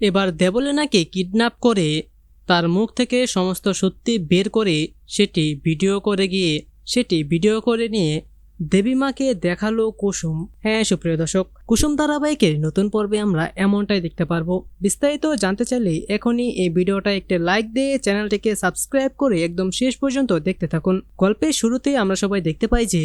এবার দেবলীনাকে কিডন্যাপ করে তার মুখ থেকে সমস্ত সত্যি বের করে সেটি ভিডিও করে নিয়ে দেবীমাকে দেখালো কুসুম। হ্যাঁ সুপ্রিয় দর্শক, কুসুম ধারাবাহিকের নতুন পর্বে আমরা এমনটাই দেখতে পারবো। বিস্তারিত জানতে চাইলে এখনই এই ভিডিওটা একটি লাইক দিয়ে চ্যানেলটিকে সাবস্ক্রাইব করে একদম শেষ পর্যন্ত দেখতে থাকুন। গল্পের শুরুতেই আমরা সবাই দেখতে পাই যে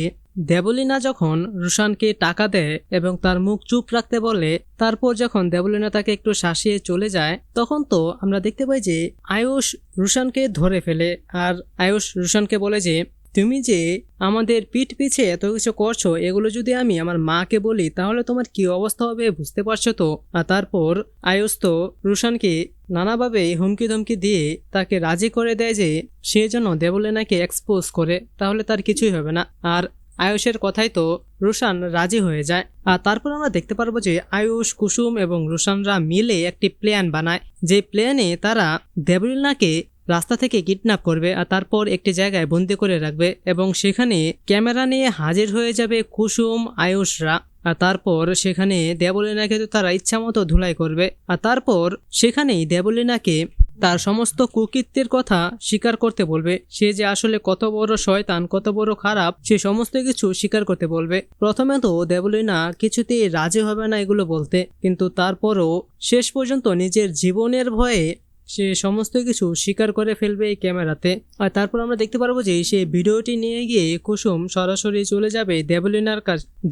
দেবলীনা যখন রুশানকে টাকা দেয় এবং তার মুখ চুপ রাখতে বলে, তারপর যখন দেবলীনা তাকে একটু শাসিয়ে চলে যায়, তখন তো আমরা দেখতে পাই যে আয়ুষ রুশানকে ধরে ফেলে। আর আয়ুষ রুশানকে বলে যে তুমি যে আমাদের পিঠ পিছে এত কিছু করছো, এগুলো যদি আমি আমার মাকে বলি তাহলে তোমার কি অবস্থা হবে বুঝতে পারছো তো। আর তারপর আয়ুষ তো রুশানকে নানাভাবে হুমকি ধমকি দিয়ে তাকে রাজি করে দেয় যে সে যেন দেবলীনাকে এক্সপোজ করে, তাহলে তার কিছুই হবে না। আর আয়ুষের কথাই তো রুশান রাজি হয়ে যায়। আর তারপর আমরা দেখতে পারবো যে আয়ুষ, কুসুম এবং রুশানরা মিলে একটি প্ল্যান বানায়, যে প্ল্যানে তারা দেবলীনাকে রাস্তা থেকে কিডন্যাপ করবে আর তারপর একটি জায়গায় বন্দি করে রাখবে এবং সেখানে ক্যামেরা নিয়ে হাজির হয়ে যাবে কুসুম, আয়ুষরা। আর তারপর সেখানে দেবলীনাকে তো তারা ইচ্ছা মতো ধুলাই করবে। আর তারপর সেখানেই দেবলীনাকে তার সমস্ত কুকীর্তির কথা স্বীকার করতে বলবে, সে যে আসলে কত বড় শয়তান, কত বড় খারাপ, সে সমস্ত কিছু স্বীকার করতে বলবে। প্রথমে তো দেবলীনা কিছুতেই রাজি হবে না এগুলো বলতে, কিন্তু তারপরও শেষ পর্যন্ত নিজের জীবনের ভয়ে সে সমস্ত কিছু স্বীকার করে ফেলবে এই ক্যামেরাতে। আর তারপর আমরা দেখতে পারবো যে সে ভিডিওটি নিয়ে গিয়ে কুসুম সরাসরি চলে যাবে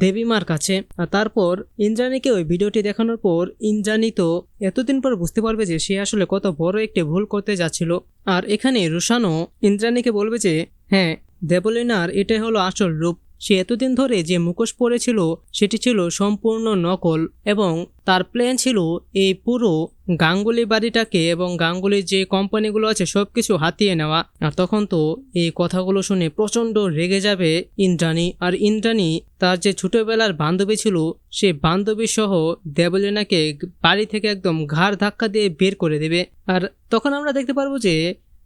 দেবীমার কাছে। আর তারপর ইন্দ্রাণীকে ওই ভিডিওটি দেখানোর পর ইন্দ্রাণী তো এতদিন পর বুঝতে পারবে যে সে আসলে কত বড় একটি ভুল করতে যাচ্ছিল। আর এখানে রুশানও ইন্দ্রাণীকে বলবে যে হ্যাঁ, দেবলীনার এটাই হলো আসল রূপ। সে এতদিন ধরে যে মুখোশ পরেছিল সেটি ছিল সম্পূর্ণ নকল এবং তার প্ল্যান ছিল এই পুরো গাঙ্গুলি বাড়িটাকে এবং গাঙ্গুলির যে কোম্পানিগুলো আছে সবকিছু হাতিয়ে নেওয়া। আর তখন তো এই কথাগুলো শুনে প্রচন্ড রেগে যাবে ইন্দ্রাণী। আর ইন্দ্রাণী তার যে ছোটবেলার বান্ধবী ছিল সে বান্ধবী সহ দেবলীনাকে বাড়ি থেকে একদম ঘাড় ধাক্কা দিয়ে বের করে দেবে। আর তখন আমরা দেখতে পারবো যে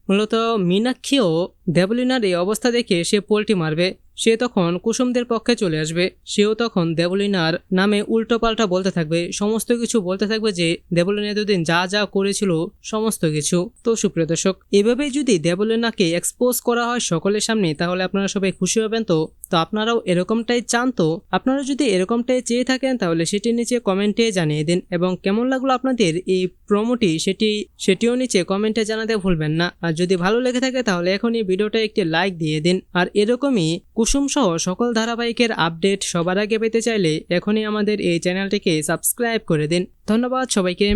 মূলত মীনাক্ষীও দেবলীনার এই অবস্থা দেখে সে পোল্টি মারবে। সে তখন কুসুমদের পক্ষে চলে আসবে। সেও তখন দেবলীনার নামে উল্টো পাল্টা বলতে থাকবে, সমস্ত কিছু বলতে থাকবে যে দেবলীনা এতদিন যা যা করেছিল সমস্ত কিছু। তো সুপ্রিয় দর্শক, এভাবেই যদি দেবলীনাকে এক্সপোজ করা হয় সকলের সামনে তাহলে আপনারা সবাই খুশি হবেন। তো আপনারাও এরকমটাই চান? তো আপনারা যদি এরকমটাই চেয়ে থাকেন তাহলে সেটি নিচে কমেন্টে জানিয়ে দিন এবং কেমন লাগলো আপনাদের এই প্রোমোটি সেটিও নিচে কমেন্টে জানাতে ভুলবেন না। আর যদি ভালো লেগে থাকে তাহলে এখনই ভিডিওটা একটি লাইক দিয়ে দিন। আর এরকমই কুসুম সহ সকল ধারাবাহিকের আপডেট সবার আগে পেতে চাইলে এখনই আমাদের এই চ্যানেলটিকে সাবস্ক্রাইব করে দিন। ধন্যবাদ সবাইকে।